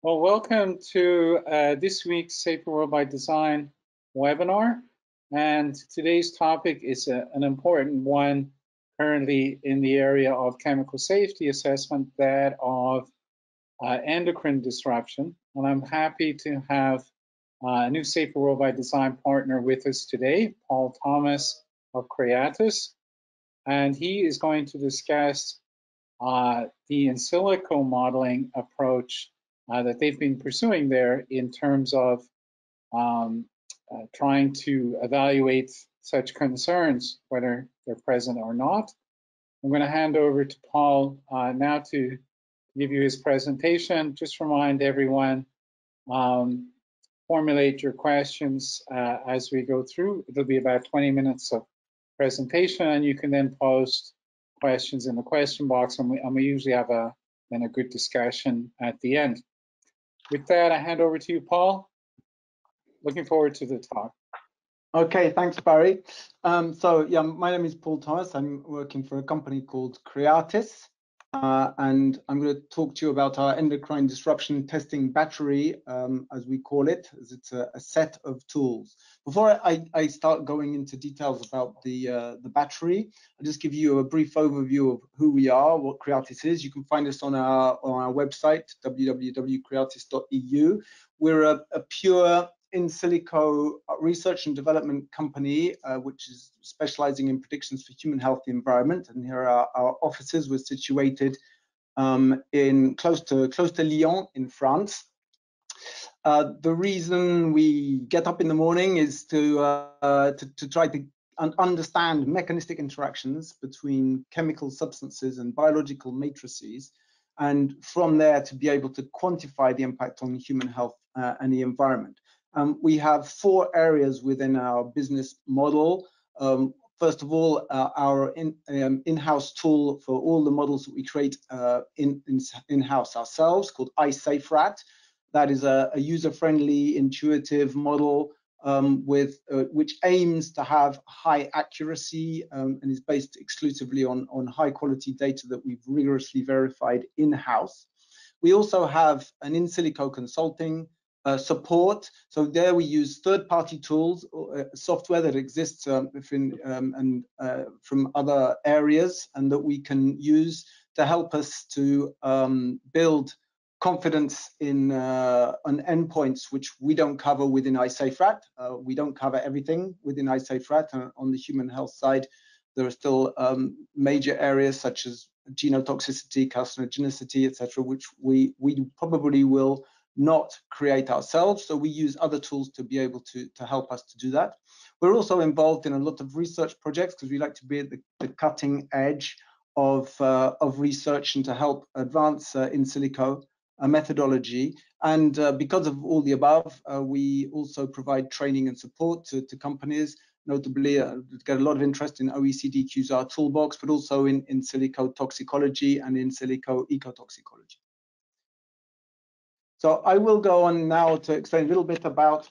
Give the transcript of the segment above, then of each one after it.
Well, welcome to this week's Safer World by Design webinar. And today's topic is an important one currently in the area of chemical safety assessment, that of endocrine disruption. And I'm happy to have a new Safer World by Design partner with us today, Paul Thomas of Creatis. And he is going to discuss the in silico modeling approach that they've been pursuing there in terms of trying to evaluate such concerns, whether they're present or not. I'm going to hand over to Paul now to give you his presentation. Just remind everyone, formulate your questions as we go through. It'll be about 20 minutes of presentation, and you can then post questions in the question box, and we usually have a good discussion at the end. With that, I hand over to you, Paul. Looking forward to the talk. Okay, thanks, Barry. So yeah, my name is Paul Thomas. I'm working for a company called Creatis, and I'm going to talk to you about our endocrine disruption testing battery, as we call it, as it's a set of tools. Before I start going into details about the battery, I'll just give you a brief overview of who we are, what Creatis is. You can find us on our website, www.creatis.eu. We're a pure in silico research and development company, which is specializing in predictions for human health and environment. And here are our offices. We're situated in close to Lyon in France. The reason we get up in the morning is to try to understand mechanistic interactions between chemical substances and biological matrices, and from there to be able to quantify the impact on human health and the environment. We have four areas within our business model. First of all, our in-house tool for all the models that we create in-house ourselves, called iSafeRat. That is a user-friendly, intuitive model which aims to have high accuracy and is based exclusively on high-quality data that we've rigorously verified in-house. We also have an in silico consulting support. So there we use third-party tools, software that exists from other areas, and that we can use to help us to build confidence in on endpoints which we don't cover within iSafeRat. We don't cover everything within iSafeRat. On the human health side, there are still major areas such as genotoxicity, carcinogenicity, etc., which we probably will not create ourselves. So we use other tools to be able to help us to do that. We're also involved in a lot of research projects because we like to be at the cutting edge of research and to help advance in silico methodology. And because of all the above, we also provide training and support to companies, notably get a lot of interest in OECD QSAR toolbox, but also in silico toxicology and in silico ecotoxicology. So I will go on now to explain a little bit about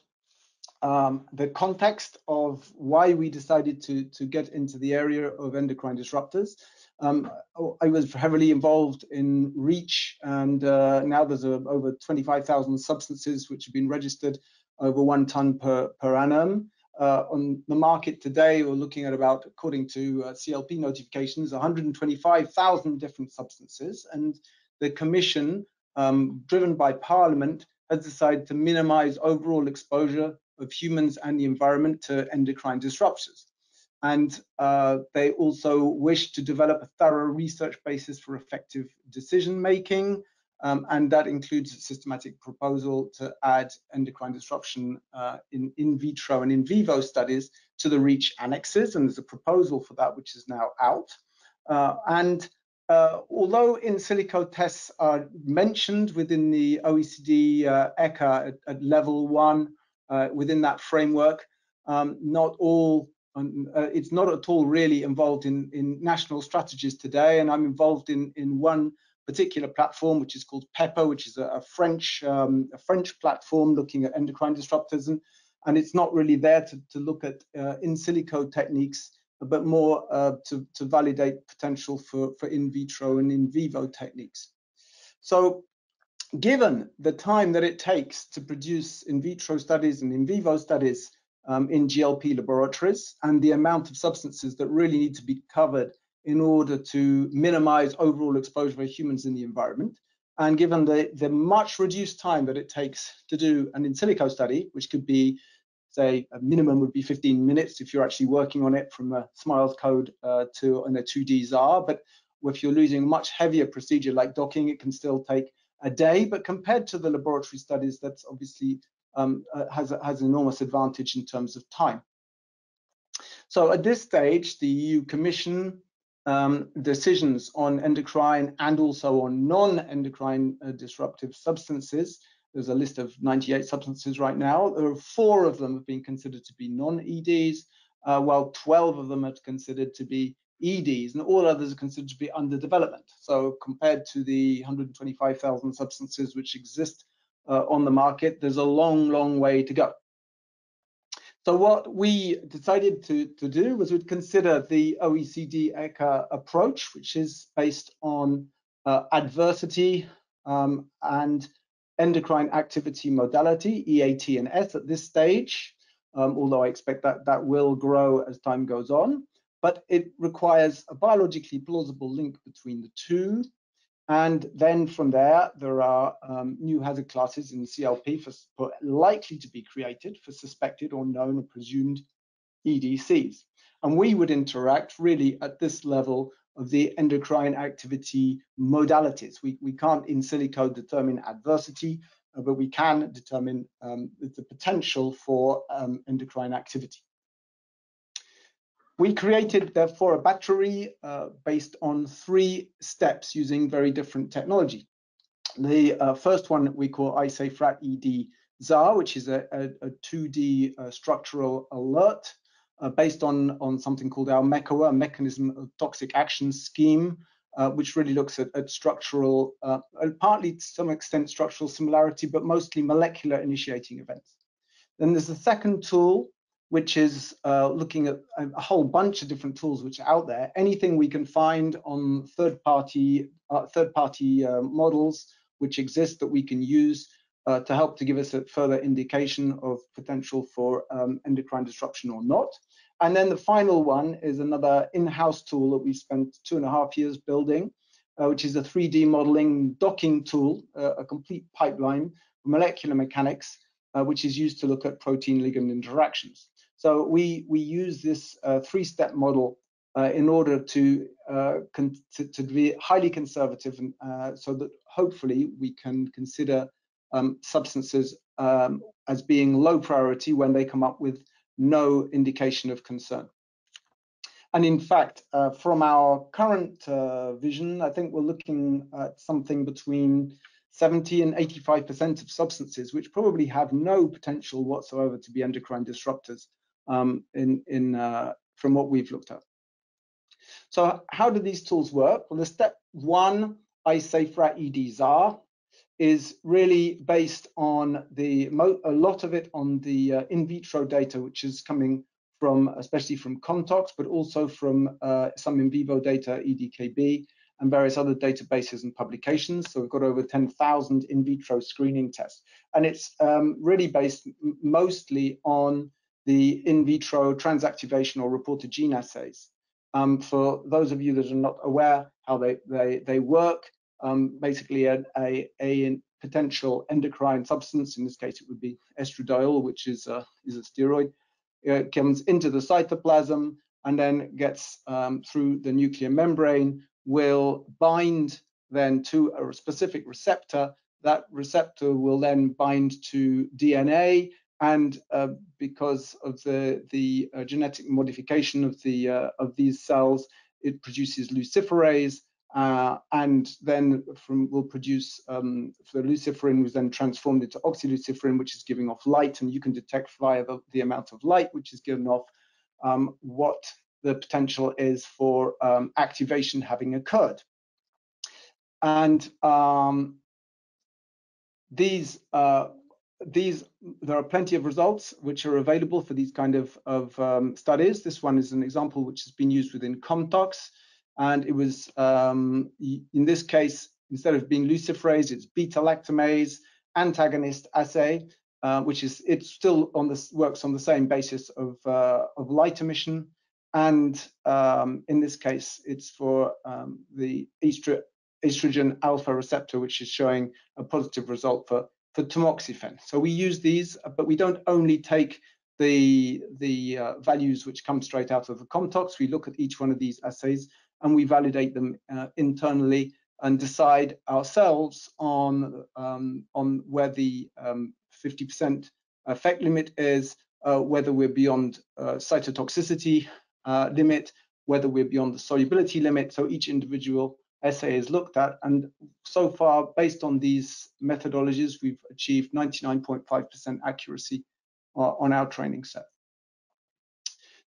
the context of why we decided to get into the area of endocrine disruptors. I was heavily involved in REACH, and now there's over 25,000 substances which have been registered over 1 ton per annum. On the market today, we're looking at about, according to CLP notifications, 125,000 different substances, and the Commission, driven by Parliament, has decided to minimize overall exposure of humans and the environment to endocrine disruptors. And they also wish to develop a thorough research basis for effective decision making, and that includes a systematic proposal to add endocrine disruption in vitro and in vivo studies to the REACH annexes, and there's a proposal for that which is now out. Although in silico tests are mentioned within the OECD ECA at level 1 within that framework, it's not at all really involved in national strategies today. And I'm involved in one particular platform which is called PEPA, which is a French platform looking at endocrine disruptors, and it's not really there to look at in silico techniques, but more to validate potential for in vitro and in vivo techniques. So given the time that it takes to produce in vitro studies and in vivo studies in GLP laboratories, and the amount of substances that really need to be covered in order to minimize overall exposure for humans in the environment, and given the much reduced time that it takes to do an in silico study, which could be, say, a minimum would be 15 minutes if you're actually working on it from a SMILES code to a 2D SAR, but if you're using a much heavier procedure like docking, it can still take a day. But compared to the laboratory studies, that's obviously has an enormous advantage in terms of time. So at this stage, the EU Commission decisions on endocrine and also on non-endocrine disruptive substances. There's a list of 98 substances right now. There are 4 of them have been considered to be non-EDs, while 12 of them are considered to be EDs, and all others are considered to be under development. So compared to the 125,000 substances which exist on the market, there's a long, long way to go. So what we decided to do was we'd consider the OECD ECA approach, which is based on adversity and endocrine activity modality, EAT and S at this stage, although I expect that will grow as time goes on. But it requires a biologically plausible link between the two. And then from there, there are new hazard classes in CLP for likely to be created for suspected or known or presumed EDCs. And we would interact really at this level of the endocrine activity modalities. We can't in silico determine adversity, but we can determine the potential for endocrine activity. We created, therefore, a battery based on 3 steps using very different technology. The first one we call iSafeRat ED SAR, which is a 2D structural alert based on something called our MECOA, Mechanism of Toxic Action Scheme, which really looks at structural, partly to some extent structural similarity, but mostly molecular initiating events. Then there's a second tool, which is looking at a whole bunch of different tools which are out there. Anything we can find on third-party models which exist that we can use to help to give us a further indication of potential for endocrine disruption or not. And then the final one is another in-house tool that we spent 2.5 years building, which is a 3D modeling docking tool, a complete pipeline for molecular mechanics, which is used to look at protein-ligand interactions. So we use this 3-step model in order to be highly conservative, and so that hopefully we can consider substances as being low priority when they come up with no indication of concern. And in fact, from our current vision, I think we're looking at something between 70 and 85% of substances which probably have no potential whatsoever to be endocrine disruptors from what we've looked at. So how do these tools work? Well, the step 1, iSafeRat ED SAR, is really based on a lot of it on the in vitro data, which is coming from, especially from Comptox, but also from some in vivo data, EDKB, and various other databases and publications. So we've got over 10,000 in vitro screening tests. And it's really based mostly on the in vitro transactivation or reported gene assays. For those of you that are not aware how they work, basically a potential endocrine substance, in this case it would be estradiol, which is a steroid, comes into the cytoplasm and then gets through the nuclear membrane, will bind then to a specific receptor. That receptor will then bind to DNA, and because of the genetic modification of these cells, it produces luciferase, and then will produce the luciferin was then transformed into oxyluciferin, which is giving off light, and you can detect via the amount of light which is given off what the potential is for activation having occurred. And there are plenty of results which are available for these kind of studies. This one is an example which has been used within Comptox, and it was in this case instead of being luciferase, it's beta-lactamase antagonist assay, which is still works on the same basis of light emission, and in this case, it's for the estrogen alpha receptor, which is showing a positive result for tamoxifen. So we use these, but we don't only take the values which come straight out of the Comptox. We look at each one of these assays and we validate them internally and decide ourselves on where the 50% effect limit is, whether we're beyond cytotoxicity limit, whether we're beyond the solubility limit. So each individual assay is looked at, and so far, based on these methodologies, we've achieved 99.5% accuracy on our training set.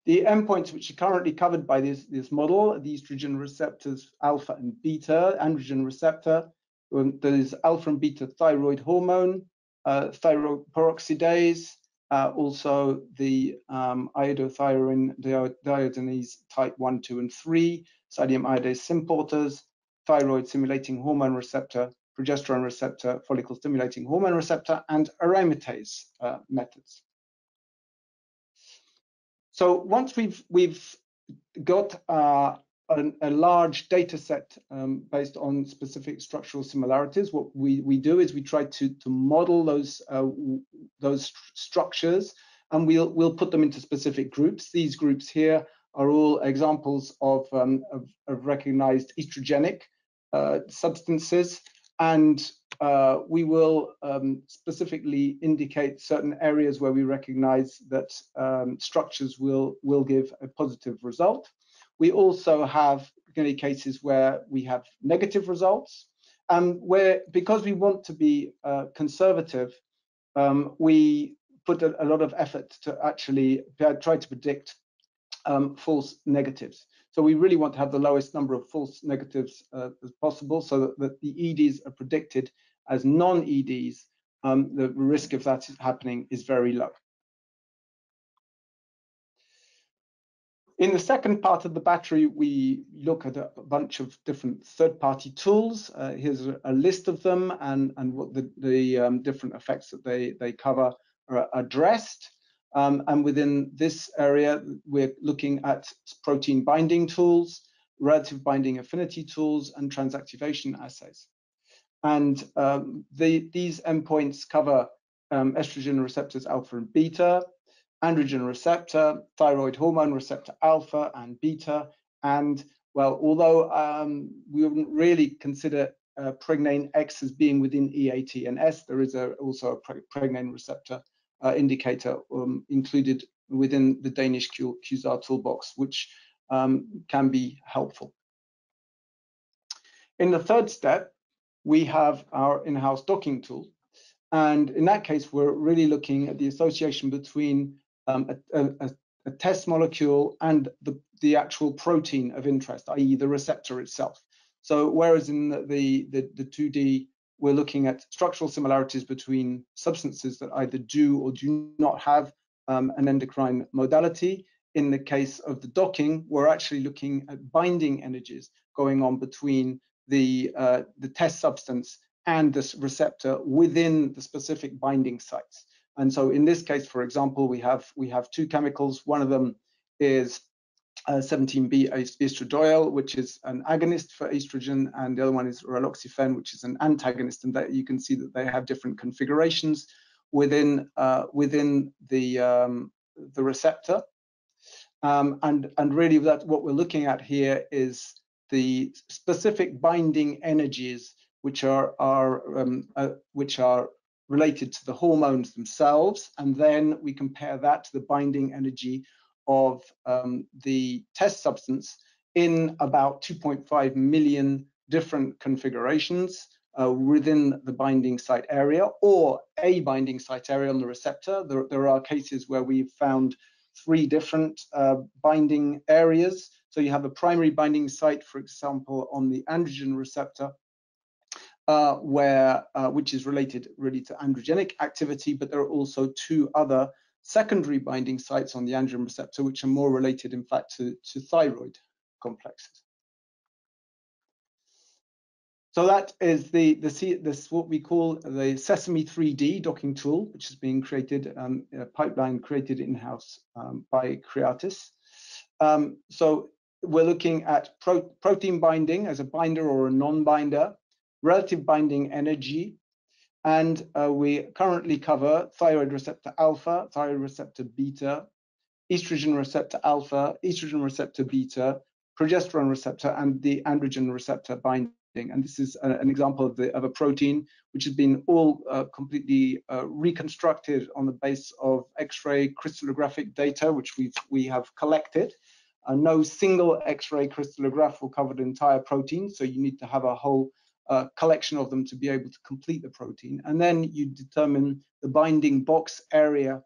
The endpoints which are currently covered by this model, the estrogen receptors alpha and beta, androgen receptor, there is alpha and beta thyroid hormone, thyroid peroxidase, also the iodothyroid deiodinase type 1, 2, and 3, sodium iodase symporters, thyroid stimulating hormone receptor, progesterone receptor, follicle stimulating hormone receptor, and aromatase methods. So once we've got a large data set based on specific structural similarities, what we do is we try to model those structures, and we'll put them into specific groups. These groups here are all examples of recognized estrogenic substances, and we will specifically indicate certain areas where we recognize that structures will give a positive result. We also have cases where we have negative results, where, because we want to be conservative, we put a lot of effort to actually try to predict false negatives. So we really want to have the lowest number of false negatives as possible, so that the EDs are predicted as non-EDs. The risk of that happening is very low. In the second part of the battery, we look at a bunch of different third-party tools. Here's a list of them and what the different effects that they cover are addressed. And within this area, we're looking at protein binding tools, relative binding affinity tools, and transactivation assays. And these endpoints cover estrogen receptors alpha and beta, androgen receptor, thyroid hormone receptor alpha and beta, and, well, although we wouldn't really consider pregnane X as being within EAT and S, there is also a pregnane receptor indicator included within the Danish QSAR toolbox, which can be helpful. In the third step, we have our in-house docking tool. And in that case, we're really looking at the association between a test molecule and the actual protein of interest, i.e. the receptor itself. So whereas in the 2D, we're looking at structural similarities between substances that either do or do not have an endocrine modality, in the case of the docking, we're actually looking at binding energies going on between the test substance and this receptor within the specific binding sites. And so in this case, for example, we have two chemicals. One of them is 17B estradiol, which is an agonist for estrogen, and the other one is raloxifene, which is an antagonist. And that you can see that they have different configurations within the receptor. And really, that what we're looking at here is the specific binding energies which are related to the hormones themselves, and then we compare that to the binding energy of the test substance in about 2.5 million different configurations within the binding site area, or a binding site area on the receptor. There are cases where we've found 3 different binding areas. So you have a primary binding site, for example, on the androgen receptor, which is related really to androgenic activity, but there are also 2 other secondary binding sites on the androgen receptor, which are more related, in fact, to thyroid complexes. So that is this what we call the Sesame 3D docking tool, which is being created, a pipeline created in-house by Creatis. So we're looking at protein binding as a binder or a non-binder, relative binding energy, and we currently cover thyroid receptor alpha, thyroid receptor beta, estrogen receptor alpha, estrogen receptor beta, progesterone receptor, and the androgen receptor binding. And this is an example of a protein which has been all completely reconstructed on the base of X-ray crystallographic data, which we have collected. No single X-ray crystallograph will cover the entire protein, so you need to have a whole collection of them to be able to complete the protein. And then you determine the binding box area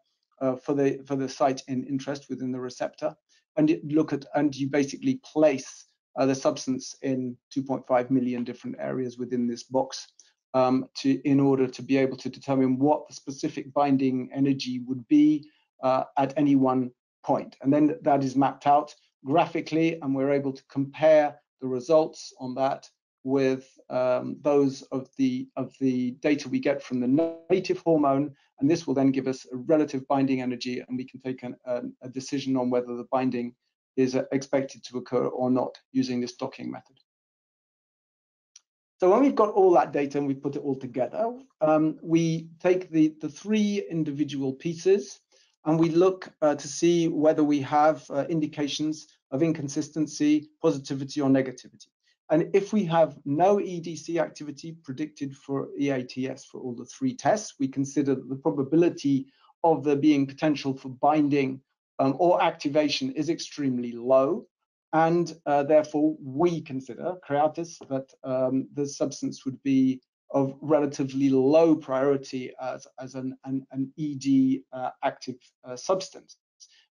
for the site in interest within the receptor, and you basically place the substance in 2.5 million different areas within this box in order to be able to determine what the specific binding energy would be at any one point. And then that is mapped out graphically, and we're able to compare the results on that with those of the data we get from the native hormone, and this will then give us a relative binding energy, and we can take a decision on whether the binding is expected to occur or not using this docking method. So when we've got all that data and we put it all together, we take the three individual pieces and we look to see whether we have indications of inconsistency, positivity, or negativity. And if we have no EDC activity predicted for EATS for all the three tests, we consider the probability of there being potential for binding or activation is extremely low. And therefore, we consider, Creatis, that the substance would be of relatively low priority as an ED active substance.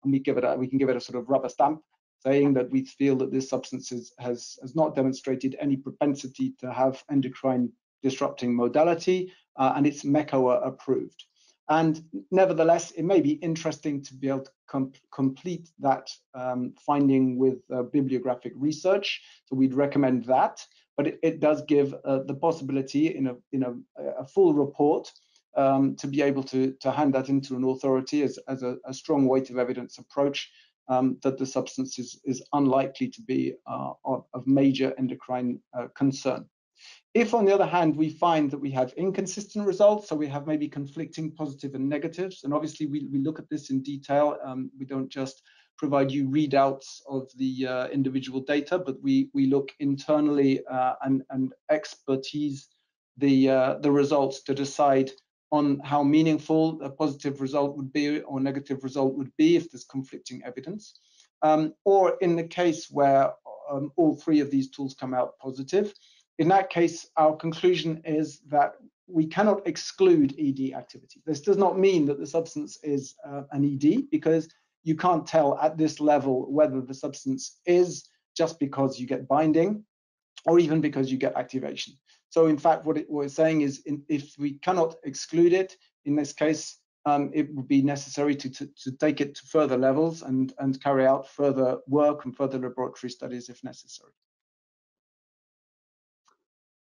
And we can give it a sort of rubber stamp, saying that we feel that this substance has not demonstrated any propensity to have endocrine disrupting modality, and it's MECOA approved. And nevertheless, it may be interesting to be able to complete that finding with bibliographic research. So we'd recommend that, but it does give the possibility in a full report to be able to hand that into an authority as a strong weight of evidence approach that the substance is unlikely to be of major endocrine concern. If, on the other hand, we find that we have inconsistent results, so we have maybe conflicting positive and negatives, and obviously we look at this in detail. We don't just provide you readouts of the individual data, but we look internally and expertise the results to decide on how meaningful a positive result would be or negative result would be if there's conflicting evidence. Or in the case where all three of these tools come out positive, in that case, our conclusion is that we cannot exclude ED activity. This does not mean that the substance is an ED, because you can't tell at this level whether the substance is just because you get binding or even because you get activation. So in fact, what we're saying is if we cannot exclude it, in this case, it would be necessary to take it to further levels and carry out further work and further laboratory studies if necessary.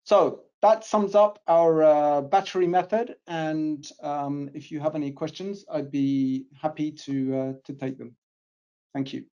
So that sums up our battery method, and if you have any questions, I'd be happy to take them. Thank you.